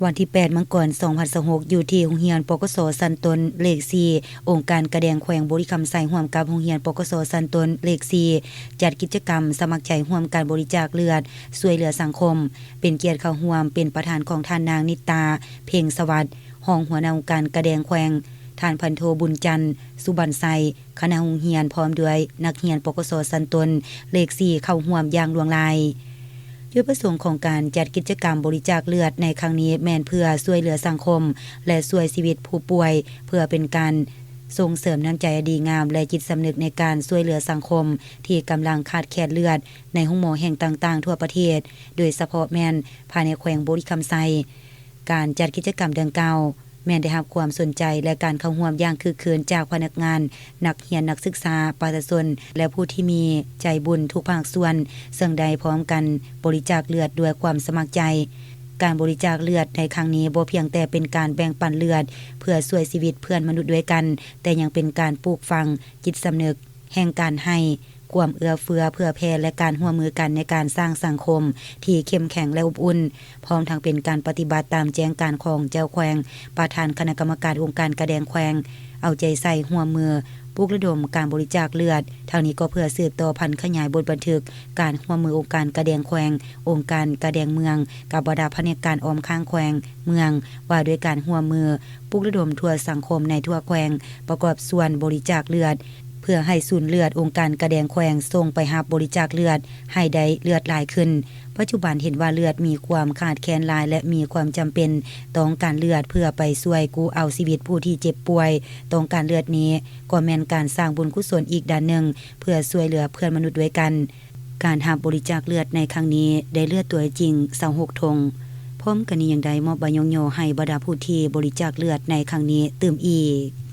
วันที่8มังกร2026อยู่ที่โรงเรียนปกสสันตนเลข4องค์การกระแดงแขวงบริคำไสร่วมกับโรงเรียนปกสสันตนเลข4จัดกิจกรรมสมัครใจร่วมการบริจาคเลือดช่วยเหลือสังคมเป็นเกียรติเข้าร่วมเป็นประธานของท่านนางนิตาเพ่งสวัสดิ์รองหัวหน้าองค์การกระแดงแขวงท่านพันโทบุญจันทร์สุบรรณไสคณะโรงเรียนพร้อมด้วยนักเรียนปกสสันตนเลข4เข้าร่วมอย่างหลวงหลายจุดประสงค์ของการจัดกิจกรรมบริจาคเลือดในครั้งนี้แม่นเพื่อช่วยเหลือสังคมและช่วยชีวิตผู้ป่วยเพื่อเป็นการส่งเสริมน้ำใจดีงามและจิตสำนึกในการช่วยเหลือสังคมที่กำลังขาดแคลนเลือดในโรงหมอแห่งต่างๆทั่วประเทศโดยเฉพาะแม่นภายในแขวงบริคำไสการจัดกิจกรรมดังกล่าวแม่นได้รับความสนใจและการเข้าร่วมอย่างคึกคืนจากพนักงานนักเรียนนักศึกษาประชาชนและผู้ที่มีใจบุญทุกภาคส่วนซึ่งได้พร้อมกันบริจาคเลือดด้วยความสมัครใจการบริจาคเลือดในครั้งนี้บ่เพียงแต่เป็นการแบ่งปันเลือดเพื่อช่วยชีวิตเพื่อนมนุษย์ด้วยกันแต่ยังเป็นการปลูกฝังจิตสำนึกแห่งการให้ความเอื้อเฟื้อเพื่อแผ่และการร่วมมือกันในการสร้างสังคมที่เข้มแข็งและอบอุ่นพร้อมทั้งเป็นการปฏิบัติตามแจ้งการของเจ้าแขวงประธานคณะกรรมการองค์การกระแดงแขวงเอาใจใส่ร่วมมือปลุกระดมการบริจาคเลือดทางนี้ก็เพื่อสืบต่อพันธุ์ขยายบทบันทึกการร่วมมือองค์การกระแดงแขวงองค์การกระแดงเมืองกับบรรดาพนักงานอ้อมข้างแขวงเมืองว่าด้วยการร่วมมือปลุกระดมทั่วสังคมในทั่วแขวงประกอบส่วนบริจาคเลือดเพื่อให้ศูนย์เลือดองค์การกระแดงแขวงส่งไปรับบริจาคเลือดให้ได้เลือดหลายขึ้นปัจจุบันเห็นว่าเลือดมีความขาดแคลนหลายและมีความจำเป็นต้องการเลือดเพื่อไปช่วยกู้เอาชีวิตผู้ที่เจ็บป่วยต้องการเลือดนี้ก็แม่นการสร้างบุญกุศลอีกด้านหนึ่งเพื่อช่วยเหลือเพื่อนมนุษย์ด้วยกันการรับบริจาคเลือดในครั้งนี้ได้เลือดตัวจริง26ธงพร้อมกันนี้ยังได้มอบใบย่อให้บรรดาผู้ที่บริจาคเลือดในครั้งนี้เติมอีก